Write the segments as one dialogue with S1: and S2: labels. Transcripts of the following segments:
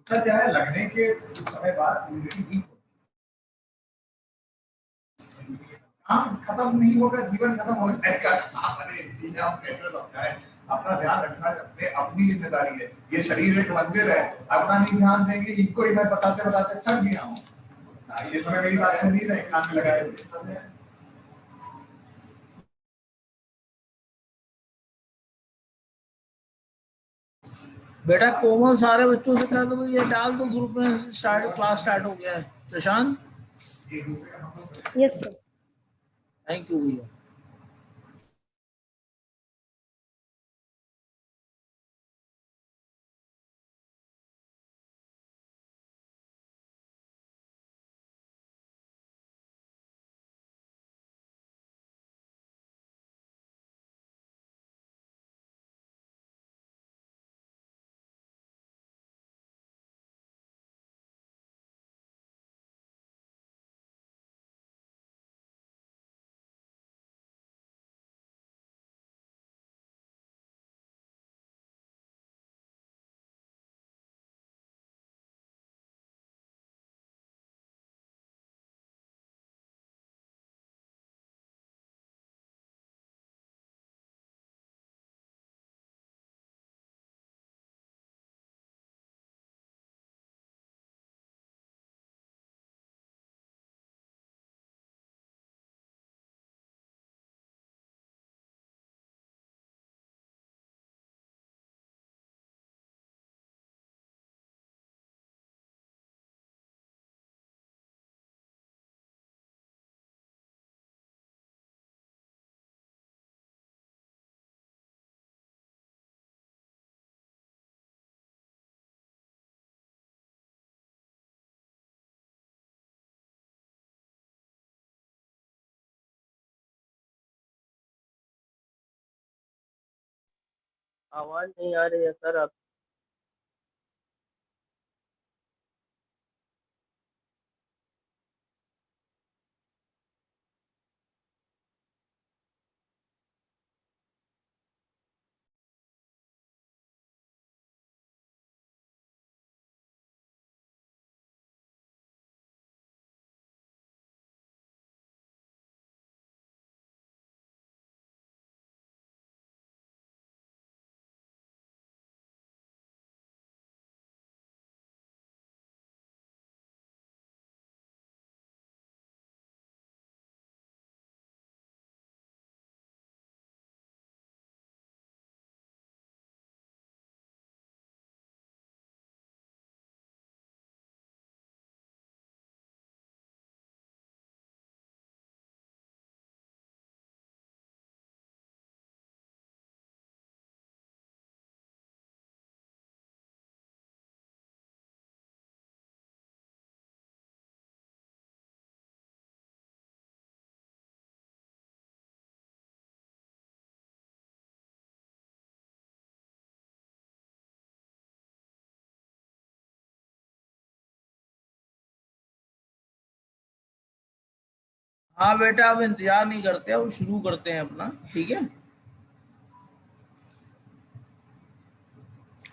S1: Sir क्या है, लगने के कुछ समय बाद इम्यूनिटी वीक काम खत्म नहीं होगा, जीवन खत्म हो जाएगा। अरे हम कैसे समझाएं, अपना ध्यान रखना अपनी जिम्मेदारी है। ये शरीर एक मंदिर है, अपना नहीं ध्यान देंगे, इनको ही मैं बताते बताते थक गया हूँ। ये समय मेरी बात सुन नहीं रहे, कान में लगाए।
S2: बेटा कोमल सारे बच्चों से कह दो ये डाल दो ग्रुप में, क्लास स्टार्ट हो गया है। प्रशांत,
S3: यस सर,
S2: थैंक यू भैया।
S4: आवाज नहीं आ रही है सर आप।
S2: हाँ बेटा, अब इंतजार नहीं करते, अब शुरू करते हैं अपना, ठीक है।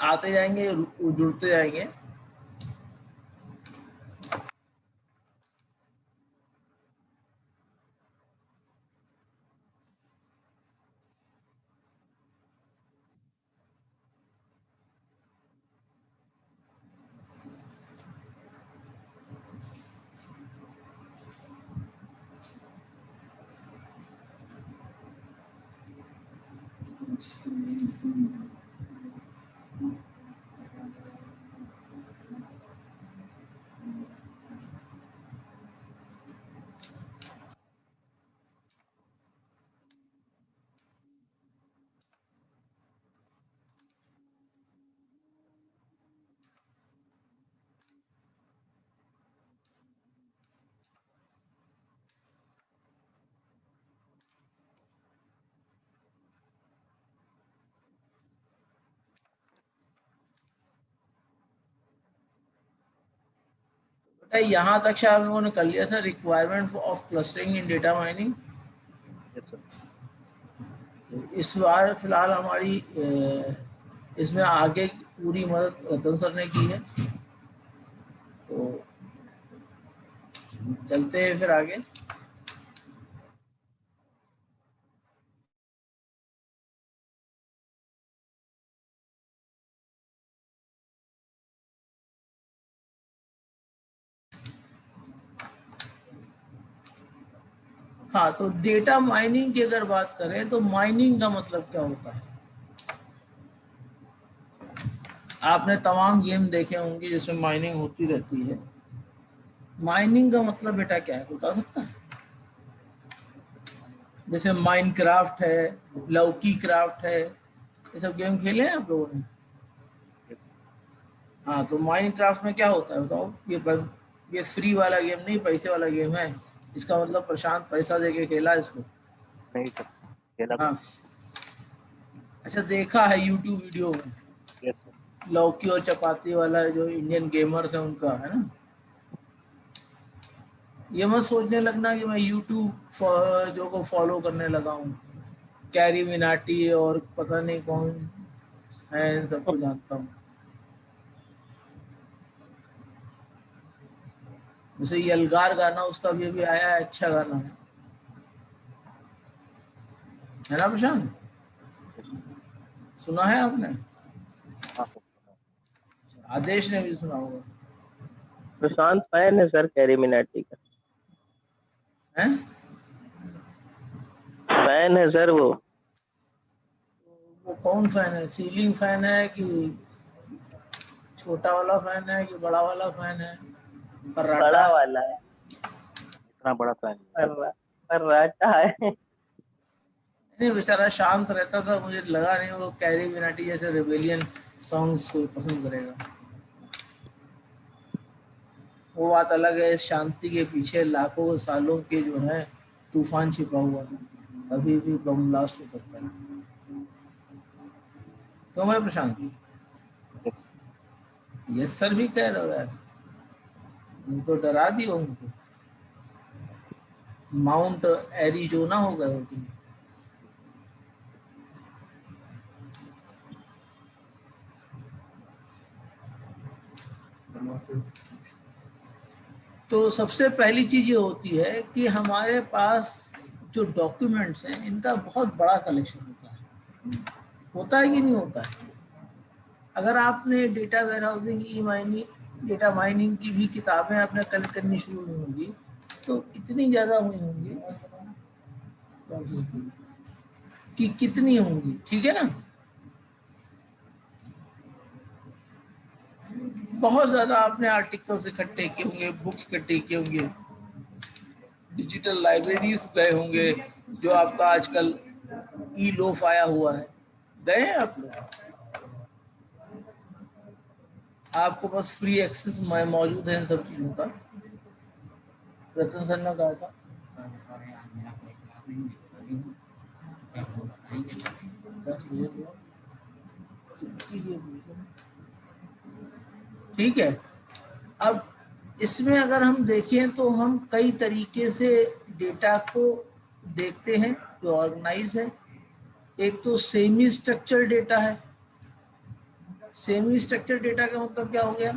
S2: आते जाएंगे, जुड़ते जाएंगे। बेटा यहाँ तक शायद हम लोगों ने कर लिया था, requirement of clustering in data mining.
S4: Yes sir.
S2: इस बार फिलहाल हमारी इसमें आगे पूरी मदद रतन सर ने की है। चलते हैं फिर आगे। हाँ, तो डेटा माइनिंग की अगर बात करें तो माइनिंग का मतलब क्या होता है? आपने तमाम गेम देखे होंगे जिसमें माइनिंग होती रहती है। माइनिंग का मतलब बेटा क्या है, बता सकता है? जैसे माइनक्राफ्ट है, लौकी क्राफ्ट है, ये सब गेम खेले हैं आप लोगों ने?
S4: Yes.
S2: हाँ, तो माइनक्राफ्ट में क्या होता है बताओ? ये फ्री वाला गेम नहीं, पैसे वाला गेम है। इसका मतलब प्रशांत पैसा दे के खेला इसको?
S4: नहीं सर, खेला तो
S2: हाँ। अच्छा, देखा है यूट्यूब वीडियो में?
S4: Yes sir.
S2: लौकी और चपाती वाला जो इंडियन गेमर्स है उनका, है ना? ये मत सोचने लगना कि मैं यूट्यूब जो को फॉलो करने लगा हूँ। कैरी मिनाटी और पता नहीं कौन है, इन सबको जानता हूँ। जैसे यलगार गाना उसका भी अभी आया है, अच्छा गाना है ना प्रशांत?
S4: यस।
S2: सुना है आपने?
S4: हाँ सर।
S2: आदेश ने भी सुना होगा।
S4: प्रशांत फैन है सर कैरी मिनाटी का,
S2: हैं?
S4: फैन है सर वो।
S2: वो कौन फैन है? सीलिंग फैन है कि छोटा वाला फैन है कि बड़ा वाला फैन है? फर्राटा
S4: बड़ा
S2: है?
S4: वाला है, इतना बड़ा फैन है। फर्राटा है।
S2: नहीं, बेचारा शांत रहता था, मुझे लगा नहीं वो कैरी मिनाटी जैसे रेबेलियन सॉन्ग्स को पसंद करेगा। वो बात अलग है, इस शांति के पीछे लाखों सालों के जो है तूफान छिपा हुआ है, कभी भी बम ब्लास्ट हो सकता है। क्यों भाई प्रशांत?
S4: यस।
S2: यस सर भी कह रहे हो यार, तुम तो डरा दी हो उनको। माउंट एरिजोना हो गए हो तुम। तो सबसे पहली चीज ये होती है कि हमारे पास जो डॉक्यूमेंट्स हैं इनका बहुत बड़ा कलेक्शन होता है कि नहीं होता है? अगर आपने डेटा वेयरहाउसिंग, ई माइनिंग, डेटा माइनिंग की भी किताबें आपने कलेक्ट करनी शुरू हुई होंगी तो इतनी ज़्यादा हुई होंगी कि कितनी होंगी, ठीक है ना? बहुत ज़्यादा आपने आर्टिकल्स इकट्ठे किए होंगे, बुक्स इकट्ठे किए होंगे, डिजिटल लाइब्रेरीज गए होंगे, जो आपका आजकल ई लोफ आया हुआ है, गए हैं आप लोग? आपको बस फ्री एक्सेस मौजूद है इन सब चीज़ों का। रतन सर ने कहा था ठीक है। अब इसमें अगर हम देखें तो हम कई तरीके से डेटा को देखते हैं जो ऑर्गेनाइज है। एक तो सेमी स्ट्रक्चर डेटा है। सेमी स्ट्रक्चर डेटा का मतलब क्या हो गया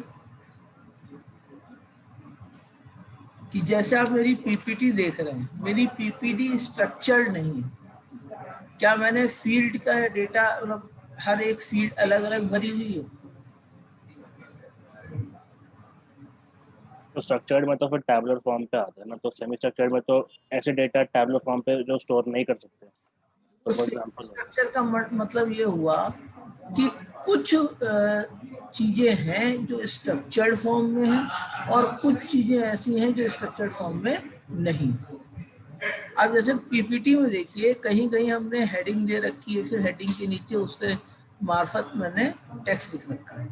S2: कि जैसे आप मेरी पीपीटी देख रहे हैं, मेरी पीपीटी स्ट्रक्चर्ड नहीं है। क्या मैंने फील्ड का डेटा, मतलब हर एक फील्ड अलग अलग भरी हुई है?
S4: तो स्ट्रक्चर्ड में तो फिर टैबुलर फॉर्म पे आता है ना, तो सेमी स्ट्रक्चर्ड में तो ऐसे डेटा टैबुलर फॉर्म पे जो स्टोर नहीं कर सकते। तो
S2: तो
S4: फॉर
S2: सेमी
S4: एग्जांपल
S2: स्ट्रक्चर का मतलब ये हुआ कि कुछ चीजें हैं जो स्ट्रक्चर्ड फॉर्म में हैं और कुछ चीजें ऐसी हैं जो स्ट्रक्चर्ड फॉर्म में नहीं। अब जैसे पीपीटी में देखिए, कहीं कहीं हमने हेडिंग दे रखी है, फिर हेडिंग के नीचे उससे मार्फत मैंने टेक्स्ट लिख रखा है,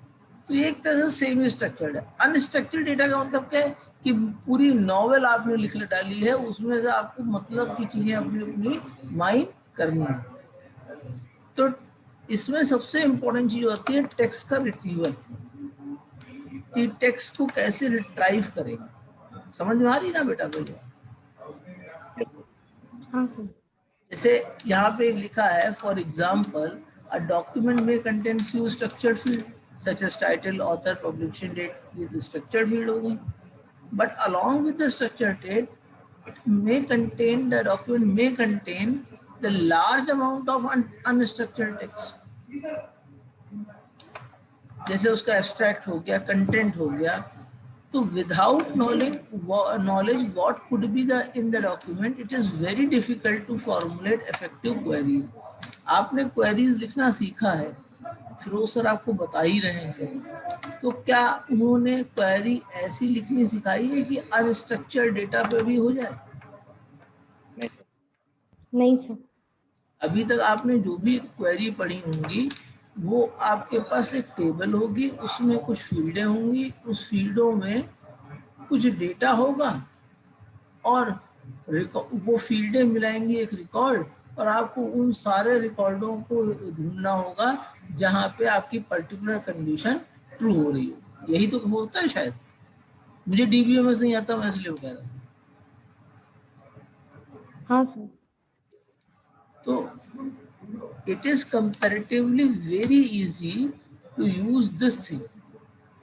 S2: तो ये एक तरह से सेमी स्ट्रक्चर्ड है। अनस्ट्रक्चर्ड डेटा का मतलब क्या है कि पूरी नॉवेल आपने लिख डाली है, उसमें से आपको मतलब की चीजें अपनी अपनी माइंड करनी है। तो इसमें सबसे इम्पोर्टेंट चीज होती है टेक्स्ट का रिट्रीवल, कि टेक्स्ट को कैसे रिट्राइव करेंगे। समझ में आ रही ना बेटा भैया?
S4: Yes sir.
S2: जैसे यहाँ पे लिखा है, फॉर एग्जाम्पल अ डॉक्यूमेंट में contain few structured field such as title, author, publication date, ये तो स्ट्रक्चर्ड फील्ड हो गई। but along with the structured data, the document may contain the large amount of unstructured text. जैसे उसका abstract हो गया, content हो गया, तो without knowledge what could be the in the document, it is very difficult to formulate effective queries. आपने queries लिखना सीखा है, फिरोज सर आपको बता ही रहे हैं, तो क्या उन्होंने क्वेरी ऐसी लिखनी सिखाई है कि अनस्ट्रक्चर्ड डेटा पे भी हो जाए?
S4: नहीं सर।
S3: नहीं सर।
S2: अभी तक आपने जो भी क्वेरी पढ़ी होंगी वो आपके पास एक टेबल होगी, उसमें कुछ फील्डें होंगी, उस फील्डों में कुछ डेटा होगा और वो फील्डें मिलाएंगी एक रिकॉर्ड, और आपको उन सारे रिकॉर्डों को ढूंढना होगा जहां पे आपकी पर्टिकुलर कंडीशन ट्रू हो रही हो। यही तो होता है शायद, मुझे डीबीएमएस नहीं आता, मैं इसलिए कह रहा हूँ।
S3: हाँ सर।
S2: तो it is comparatively very easy to use this thing,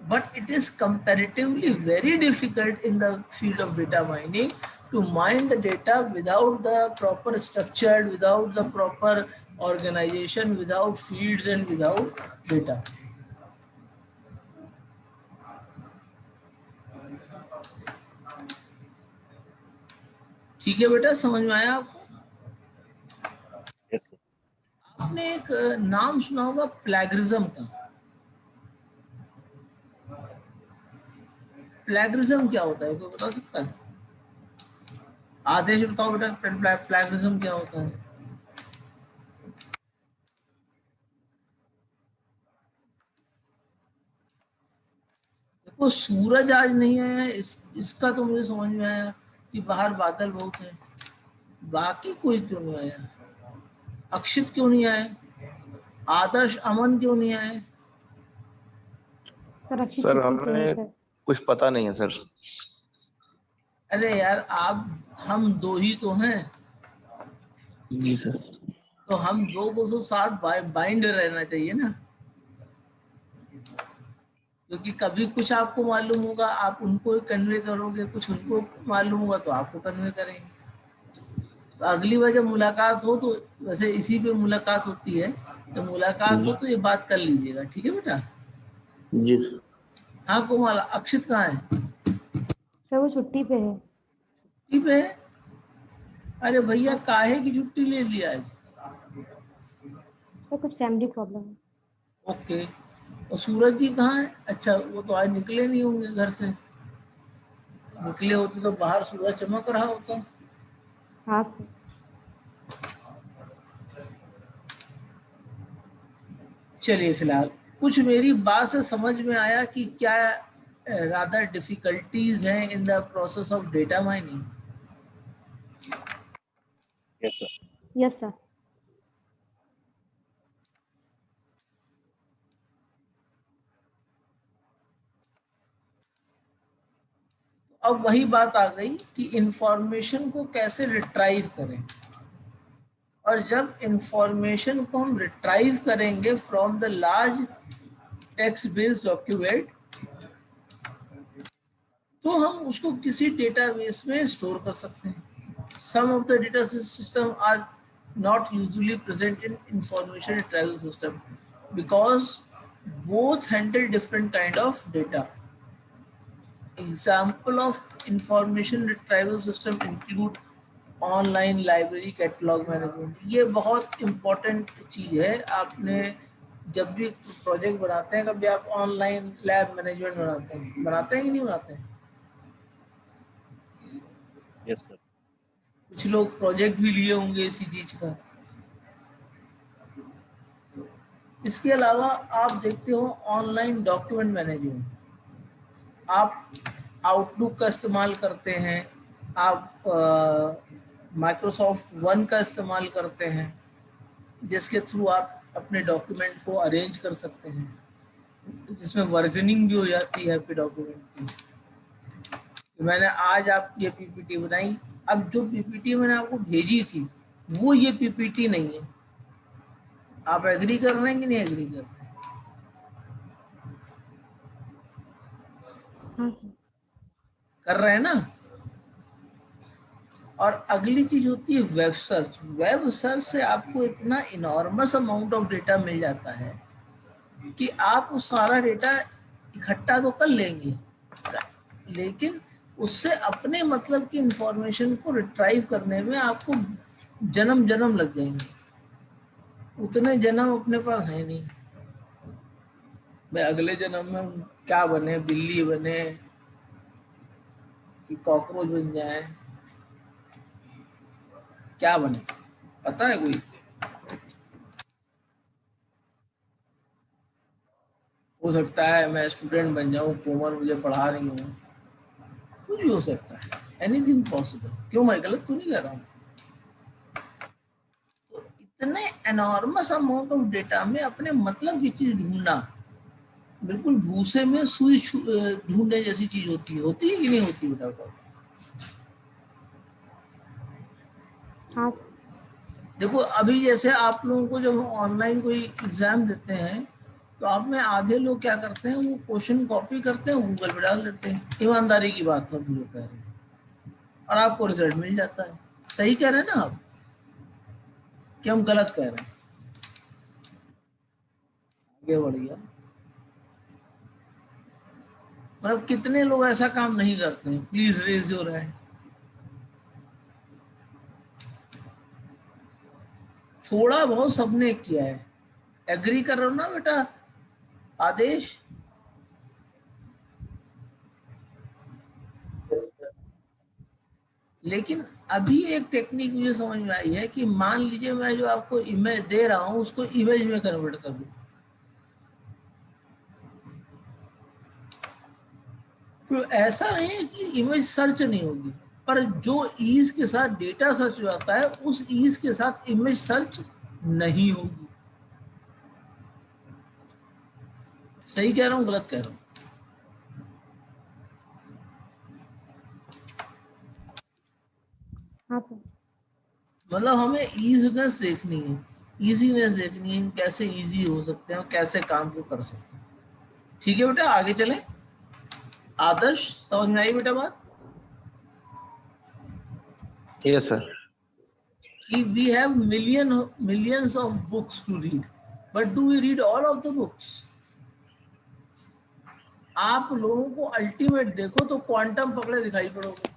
S2: but it is comparatively very difficult in the field of data mining to mine the data without the proper structure, without the proper organization, without fields and without data. ठीक है बेटा, समझ में आया आपको?
S4: Yes sir.
S2: आपने एक नाम सुना होगा प्लैगरिज्म का। प्लैगरिज्म क्या होता है, कोई बता सकता है? आदेश बताओ बेटा, प्लैगरिज्म क्या होता है? देखो, सूरज आज नहीं आया, इसका तो मुझे समझ में आया कि बाहर बादल बहुत है, बाकी कोई क्यों नहीं आया? अक्षित क्यों नहीं आए? आदर्श, अमन क्यों नहीं आए?
S5: सर हमें कुछ पता नहीं है सर।
S2: अरे यार, आप हम दो ही तो हैं।
S5: जी सर।
S2: तो हम दो को तो साथ बाइंड रहना चाहिए ना, क्योंकि कभी कुछ आपको मालूम होगा, आप उनको कन्वे करोगे, कुछ उनको मालूम होगा तो आपको कन्वे करेंगे। तो अगली बार जब मुलाकात हो, तो वैसे इसी पे मुलाकात होती है, तो मुलाकात हो तो ये बात कर लीजिएगा, ठीक है बेटा?
S5: जी सर।
S2: हाँ कोमल, अक्षित कहाँ है?
S3: सर वो छुट्टी पे है।
S2: छुट्टी पे है? अरे भैया, काहे की छुट्टी ले लिया है?
S3: सर कुछ फैमिली प्रॉब्लम है।
S2: ओके। और सूरज जी कहाँ है? अच्छा, वो तो आज निकले नहीं होंगे घर से, निकले होते तो बाहर सूरज चमक रहा होता।
S3: हाँ सर।
S2: चलिए, फिलहाल कुछ मेरी बात से समझ में आया कि क्या रादर डिफिकल्टीज हैं in the process of data mining?
S4: Yes sir.
S3: Yes sir.
S2: अब वही बात आ गई कि इंफॉर्मेशन को कैसे रिट्राइव करें, और जब इंफॉर्मेशन को हम रिट्राइव करेंगे from the large text based document, तो हम उसको किसी डेटाबेस में स्टोर कर सकते हैं। Some of the data system are not usually present in information retrieval system because both handle different kind of data. Example of information retrieval system include online library catalogue management. ये बहुत important चीज़ है। आपने जब भी project बनाते हैं, कभी आप ऑनलाइन लैब मैनेजमेंट बनाते हैं कि नहीं बनाते हैं?
S4: Yes sir.
S2: कुछ लोग प्रोजेक्ट भी लिए होंगे इसी चीज का। इसके अलावा आप देखते हो ऑनलाइन डॉक्यूमेंट मैनेजमेंट, आप आउटलुक का इस्तेमाल करते हैं, आप माइक्रोसॉफ्ट वन का इस्तेमाल करते हैं, जिसके थ्रू आप अपने डॉक्यूमेंट को अरेंज कर सकते हैं, जिसमें वर्जनिंग भी हो जाती है आपके डॉक्यूमेंट की। तो मैंने आज आप ये पीपीटी बनाई, अब जो पीपीटी मैंने आपको भेजी थी वो ये पीपीटी नहीं है। आप एग्री कर रहे हैं कि नहीं एग्री कर रहे हैं?
S3: हाँ सर।
S2: कर रहे हैं ना। और अगली चीज होती है वेब सर्च। वेब सर्च से आपको इतना इनॉर्मस अमाउंट ऑफ डेटा मिल जाता है कि आप वो सारा डेटा इकट्ठा तो कर लेंगे, लेकिन उससे अपने मतलब की इंफॉर्मेशन को रिट्राइव करने में आपको जन्म जन्म लग जाएंगे। उतने जन्म अपने पास है नहीं। मैं अगले जन्म में क्या बने, बिल्ली बने कि कॉकरोच बन जाए, क्या बने पता है कोई? हो सकता है मैं स्टूडेंट बन जाऊं, कोमल मुझे पढ़ा रही हूँ, कुछ भी हो सकता है, एनीथिंग पॉसिबल। क्यों, मैं गलत तो नहीं कह रहा हूँ? तो इतने एनॉर्मस अमाउंट ऑफ डेटा में अपने मतलब की चीज ढूंढना बिल्कुल भूसे में सुई ढूंढने जैसी चीज होती है कि नहीं होती बेटा? बताओ।
S3: हाँ
S2: देखो अभी जैसे आप लोगों को जब ऑनलाइन कोई एग्जाम देते हैं तो आप में आधे लोग क्या करते हैं, वो क्वेश्चन कॉपी करते हैं, गूगल पे डाल देते हैं। ईमानदारी की बात हम लोग कह रहे हैं, और आपको रिजल्ट मिल जाता है। सही कह रहे हैं ना आप कि हम गलत कह रहे हैं? आगे बढ़ गया। मतलब कितने लोग ऐसा काम नहीं करते हैं? Please raise your hand. थोड़ा बहुत सबने किया है। एग्री कर रहे हो ना बेटा आदेश? लेकिन अभी एक टेक्निक मुझे समझ में आई है कि मान लीजिए मैं जो आपको इमेज दे रहा हूं उसको इमेज में कन्वर्ट कर दूं, तो ऐसा नहीं है कि इमेज सर्च नहीं होगी, पर जो ईज के साथ डेटा सर्च हो जाता है उस ईज के साथ इमेज सर्च नहीं होगी। सही कह रहा हूं गलत कह रहा हूं?
S3: हाँ सर।
S2: मतलब हमें ईजीनेस देखनी है, इजीनेस देखनी है, कैसे इजी हो सकते हैं और कैसे काम को कर सकते हैं। ठीक है बेटा, आगे चलें। आदर्श समझ में आई बेटा बात?
S5: Yes sir.
S2: कि we have millions of books to read, but do we read all of the books? आप लोगों को अल्टीमेट देखो तो क्वांटम पकड़े दिखाई पड़ोगे।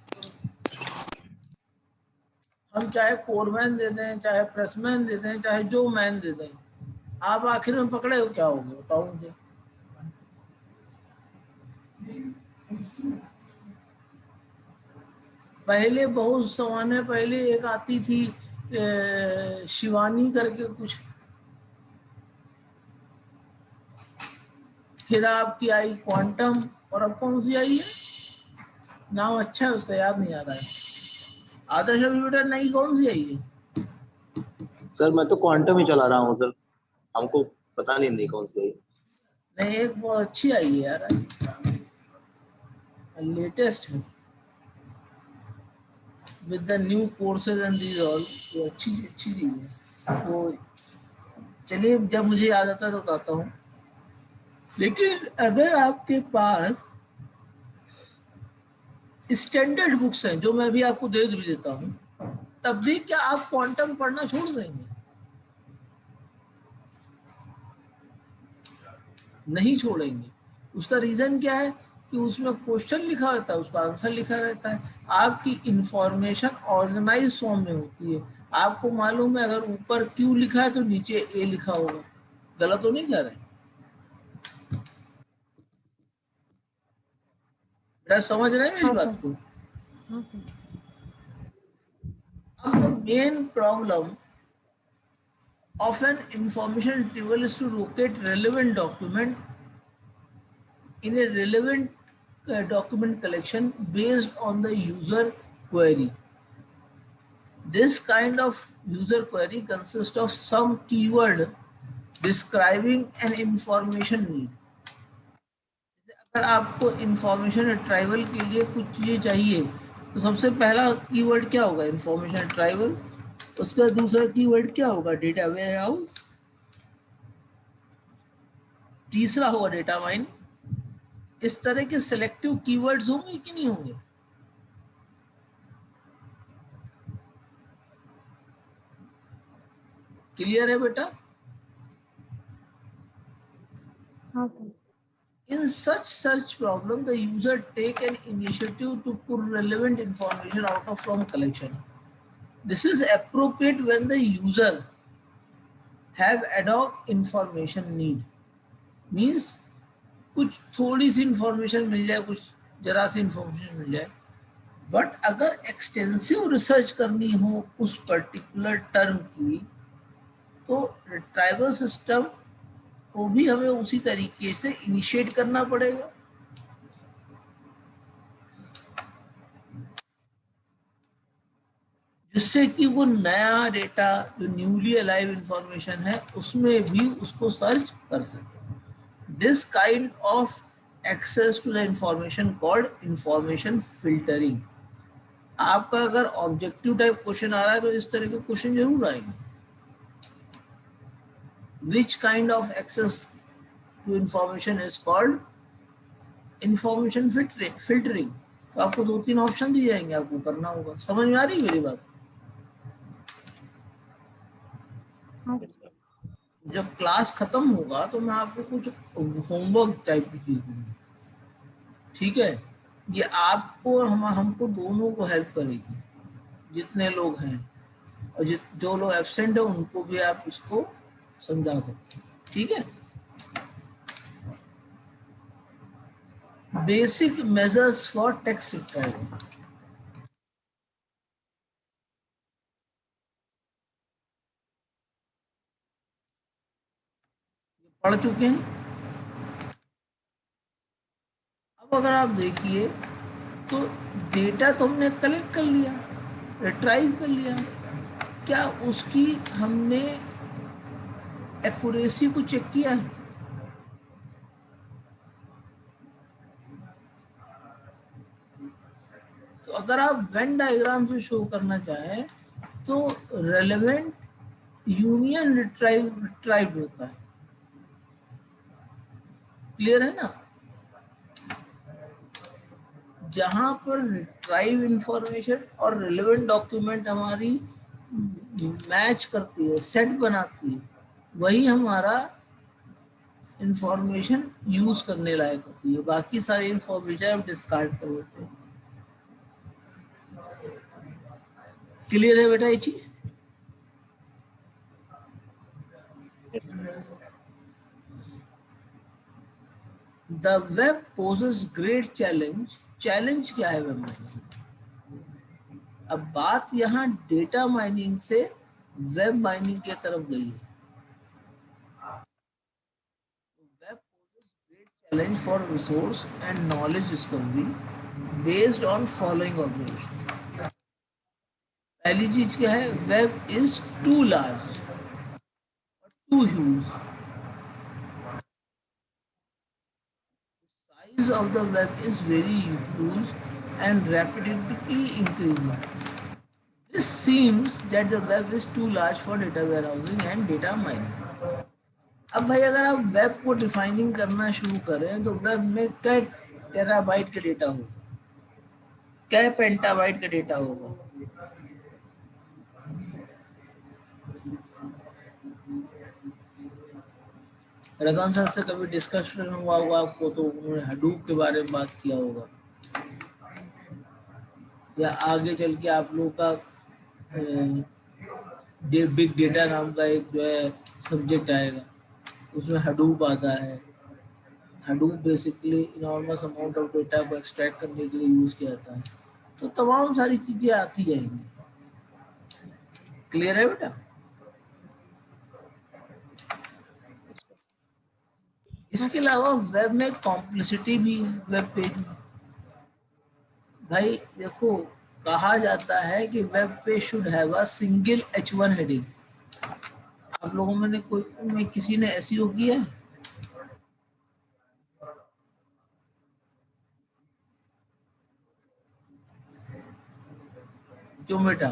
S2: हम चाहे कोरमैन दे दें, चाहे प्रेसमैन दे दें, चाहे जो मैन दे दें, आप आखिर में पकड़े हो क्या होगे बताओ मुझे? पहले बहुत जमाने पहले एक आती थी शिवानी करके कुछ, फिर आपकी आई क्वांटम, और अब कौन सी आई है? नाम अच्छा है उसका, याद नहीं आ रहा है। आदर्श अभी बेटा नई कौन सी आई है?
S5: सर मैं तो क्वांटम ही चला रहा हूँ सर, हमको पता नहीं कौन सी है।
S2: नहीं, एक बहुत अच्छी आई है यार, लेटेस्ट है, with the new courses and these all. वो अच्छी अच्छी चीज है वो। चलिए जब मुझे याद आता है तो बताता हूँ। लेकिन अगर आपके पास स्टैंडर्ड बुक्स हैं, जो मैं भी आपको दे भी देता हूँ, तब भी क्या आप क्वांटम पढ़ना छोड़ देंगे? नहीं छोड़ेंगे। उसका रीजन क्या है कि उसमें क्वेश्चन लिखा रहता है, उसका आंसर लिखा रहता है, आपकी इंफॉर्मेशन ऑर्गेनाइज फॉर्म में होती है। आपको मालूम है अगर ऊपर क्यू लिखा है तो नीचे ए लिखा होगा। गलत तो नहीं कह रहे? बेटा समझ रहे हैं मेरी
S3: हाँ सर।
S2: बात को?
S3: हाँ सर।
S2: अब the main problem of an information retrieval is to locate relevant document in a relevant document collection based on the user query. This kind of user query consists of some keyword describing an information need. अगर आपको information retrieval के लिए कुछ चीज़ें चाहिए तो सबसे पहला कीवर्ड क्या होगा? Information retrieval. उसका दूसरा कीवर्ड क्या होगा? Data warehouse. तीसरा होगा डेटा माइन। इस तरह के सिलेक्टिव कीवर्ड्स होंगे कि नहीं होंगे? क्लियर है बेटा?
S3: हाँ sir.
S2: In such search problem, the user take an initiative to pull relevant information out of from collection. This is appropriate when the user have ad hoc information need. Means कुछ थोड़ी सी information मिल जाए, कुछ जरा सी information मिल जाए, but अगर extensive research करनी हो उस पर्टिकुलर टर्म की, तो रिट्राइवल सिस्टम को भी हमें उसी तरीके से इनिशिएट करना पड़ेगा। जिससे कि वो नया डेटा जो न्यूली अलाइव इंफॉर्मेशन है उसमें भी उसको सर्च कर सके। This kind of access to the information called information filtering. आपका अगर ऑब्जेक्टिव टाइप क्वेश्चन आ रहा है तो इस तरह के क्वेश्चन जरूर आएंगे। Which kind of access to information is called information filtering. तो आपको 2-3 ऑप्शन दिए जाएंगे, आपको करना होगा। समझ में आ रही है मेरी बात?
S3: हाँ
S4: Yes, sir.
S2: जब क्लास खत्म होगा तो मैं आपको कुछ होमवर्क टाइप की चीज दूंगा, ठीक है? ये आपको और हमको दोनों को हेल्प करेगी, जितने लोग हैं, और जो लोग एब्सेंट है उनको भी आप इसको समझा सकते हैं, ठीक है? Basic measures for text retrieval. पढ़ चुके हैं। अब अगर आप देखिए तो डेटा तो हमने कलेक्ट कर लिया, रिट्राइव कर लिया, क्या उसकी हमने एक्यूरेसी को चेक किया है? तो अगर आप वेन डायग्राम से शो करना चाहें तो रेलेवेंट यूनियन रिट्राइव होता है। क्लियर है ना? जहां पर रिट्राइव इंफॉर्मेशन और रिलेवेंट डॉक्यूमेंट हमारी मैच करती है, सेट बनाती है, वही हमारा इंफॉर्मेशन यूज करने लायक होती है। बाकी सारी इंफॉर्मेशन हम डिस्कार्ड कर देते हैं। क्लियर है बेटा ये चीज?
S4: Yes, sir.
S2: The web poses great challenge. Challenge क्या है वेब माइनिंग? अब बात यहाँ डेटा माइनिंग से वेब माइनिंग की तरफ गई है। Web poses great challenge for resource and knowledge discovery based on following observation. पहली चीज क्या है? Web is too large, too huge. Size of the web is very huge and rapidly increasing. This seems that the web is too large for data warehousing and data mining. अब भाई अगर आप web को defining करना शुरू करें तो web में क्या टेराबाइट का डेटा होगा, क्या पेंटाबाइट का डेटा होगा? रतन सर से कभी डिस्कशन हुआ होगा आपको तो उन्होंने हडूप के बारे में बात किया होगा, या आगे चल के आप लोगों का बिग डेटा नाम का एक जो है सब्जेक्ट आएगा, उसमें हडूप आता है। Hadoop basically enormous amount of data को एक्सट्रैक्ट करने के लिए यूज किया जाता है। तो तमाम सारी चीजें आती जाएंगी। क्लियर है बेटा? इसके अलावा वेब में कॉम्प्लेक्सिटी भी है। वेब पेज में भाई देखो, कहा जाता है कि web page should have a single H1 heading. आप लोगों में किसी ने SEO किया है? क्यों बेटा?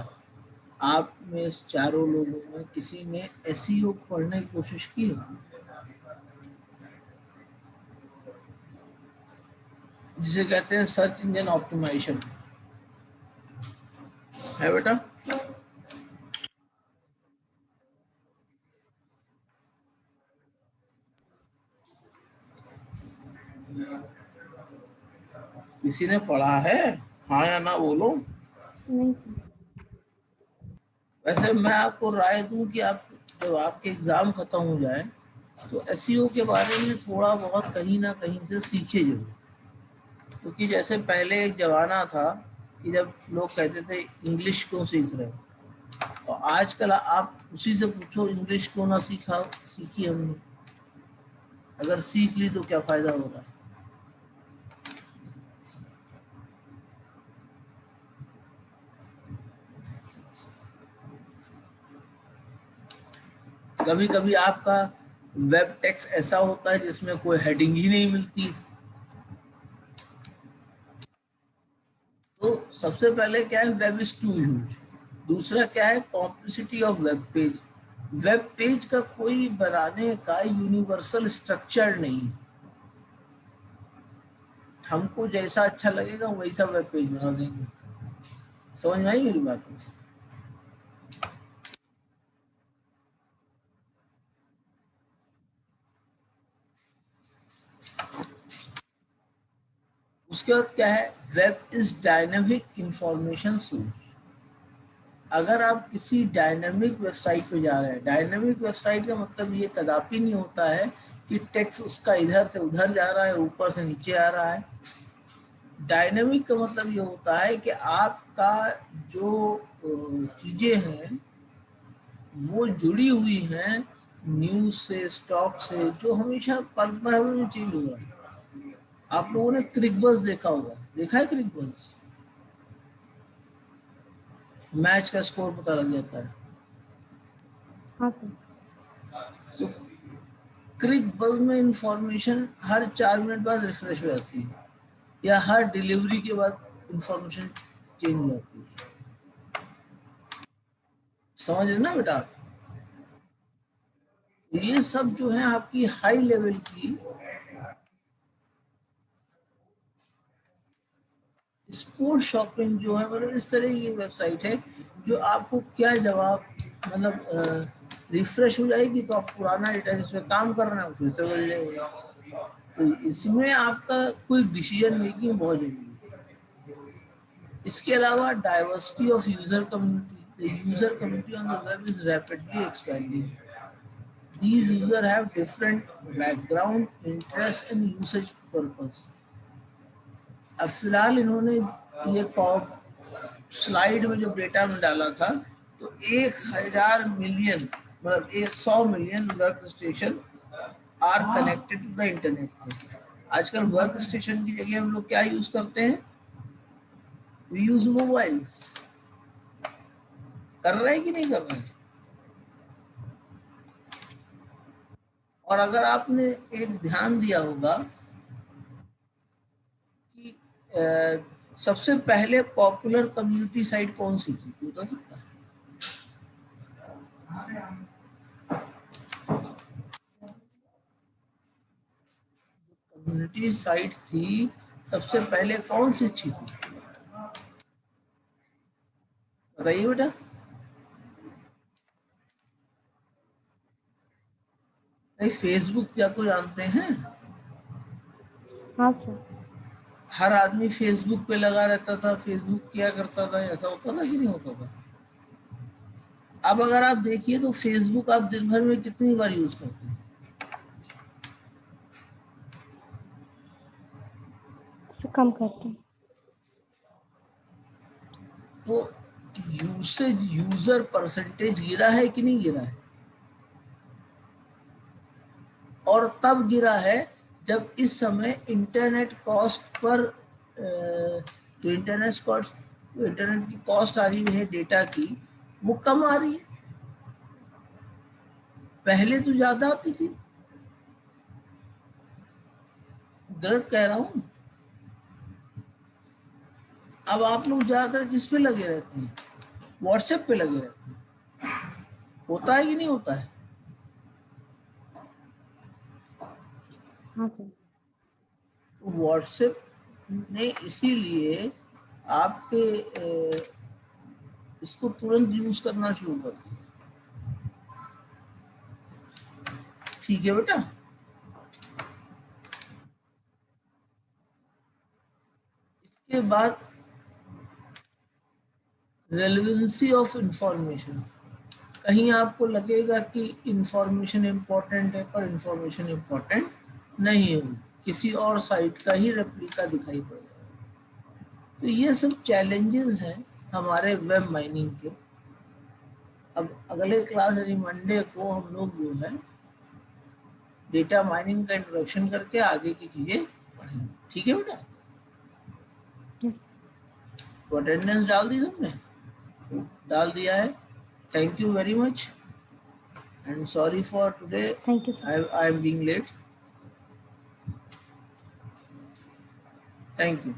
S2: आप में इस चारों लोगों में किसी ने SEO पढ़ने की कोशिश की है? जिसे कहते हैं सर्च इंजन ऑप्टिमाइजेशन, है बेटा? किसी ने पढ़ा है? हाँ या ना बोलो।
S3: नहीं सर।
S2: वैसे मैं आपको राय दूं कि आप जब आपके एग्जाम खत्म हो जाए तो एसईओ के बारे में थोड़ा बहुत कहीं ना कहीं से सीखे जरूर, क्योंकि जैसे पहले एक जमाना था कि जब लोग कहते थे इंग्लिश क्यों सीख रहे हो, और आजकल आप उसी से पूछो इंग्लिश क्यों ना सीखी हमने, अगर सीख ली तो क्या फायदा होगा। कभी कभी आपका वेब टेक्स्ट ऐसा होता है जिसमें कोई हेडिंग ही नहीं मिलती, तो सबसे पहले क्या है, वेब इज टू ह्यूज। दूसरा क्या है, complexity of web page. Web page का कोई बनाने का यूनिवर्सल स्ट्रक्चर नहीं है, हमको जैसा अच्छा लगेगा वैसा वेब पेज बना देंगे। समझ में आई मेरी बात? उसके बाद क्या है, web is dynamic information source. अगर आप किसी डायनेमिक वेबसाइट पे जा रहे हैं, डायनेमिक वेबसाइट का मतलब ये कदापि नहीं होता है कि टेक्स्ट उसका इधर से उधर जा रहा है, ऊपर से नीचे आ रहा है। डायनेमिक का मतलब ये होता है कि आपका जो चीजें हैं वो जुड़ी हुई हैं न्यूज से, स्टॉक से, जो हमेशा पल भर में चेंज हो रहा है। आप लोगों ने क्रिकबज़ देखा होगा, देखा है क्रिकबज़? मैच का स्कोर पता लग जाता है।
S3: हाँ सर।
S2: तो क्रिकबज़ में इंफॉर्मेशन हर 4 मिनट बाद रिफ्रेश हो जाती है, या हर डिलीवरी के बाद इंफॉर्मेशन चेंज हो जाती है। समझ रहे ना बेटा आप? ये सब जो है आपकी हाई लेवल की स्पोर्ट शॉपिंग जो है, मतलब इस तरह की वेबसाइट है जो आपको क्या जवाब, मतलब रिफ्रेश हो जाएगी तो आप पुराना डेटा जिसमें काम कर रहे हैं फिर से बदल जाएगा। तो इसमें आपका कोई डिसीजन मेकिंग बहुत जरूरी है। इसके अलावा diversity of user community, the user community on the web is rapidly expanding. These users have different background, interest and usage purpose. अब फिलहाल इन्होंने ये स्लाइड में जो डेटा में डाला था, तो 1000 मिलियन, मतलब 100 million work station are connected to the internet. आजकल वर्क स्टेशन की जगह हम लोग क्या यूज करते हैं, वी यूज मोबाइल। कर रहे हैं कि नहीं कर रहे हैं? और अगर आपने एक ध्यान दिया होगा कि सबसे पहले पॉपुलर कम्युनिटी साइट कौन सी थी, बता सकता है? कम्युनिटी साइट थी सबसे पहले कौन सी अच्छी थी, बताइए बेटा। नहीं, फेसबुक क्या को जानते हैं?
S3: हाँ सर।
S2: हर आदमी फेसबुक पे लगा रहता था, फेसबुक किया करता था, ऐसा होता था कि नहीं होता था? अब अगर आप देखिए तो फेसबुक आप दिन भर में कितनी बार यूज करते हैं?
S3: सर कम करते हैं।
S2: तो यूजर परसेंटेज गिरा है कि नहीं गिरा है? और तब गिरा है जब इस समय इंटरनेट कॉस्ट पर जो इंटरनेट की कॉस्ट आ रही है डेटा की, वो कम आ रही है। पहले तो ज्यादा आती थी। गलत कह रहा हूं? अब आप लोग ज्यादातर किस पे लगे रहते हैं, व्हाट्सएप पे लगे रहते हैं। होता है कि नहीं होता है?
S3: हाँ सर।
S2: तो व्हाट्सएप ने इसीलिए आपके इसको तुरंत यूज करना शुरू कर दिया। ठीक है बेटा। के बाद रेलेवेंसी ऑफ इंफॉर्मेशन, कहीं आपको लगेगा कि इंफॉर्मेशन इम्पोर्टेंट है पर इंफॉर्मेशन इम्पोर्टेंट नहीं है, किसी और साइट का ही रेप्लिका दिखाई पड़ेगा। तो ये सब चैलेंजेस हैं हमारे वेब माइनिंग के। अब अगले क्लास यानी मंडे को हम लोग जो है डेटा माइनिंग का इंट्रोडक्शन करके आगे की चीजें पढ़ेंगे। ठीक है बेटा? तो अटेंडेंस डाल दी तुमने? डाल दिया है। Thank you very much and sorry for today,
S3: thank you
S2: I am being late. Thank you.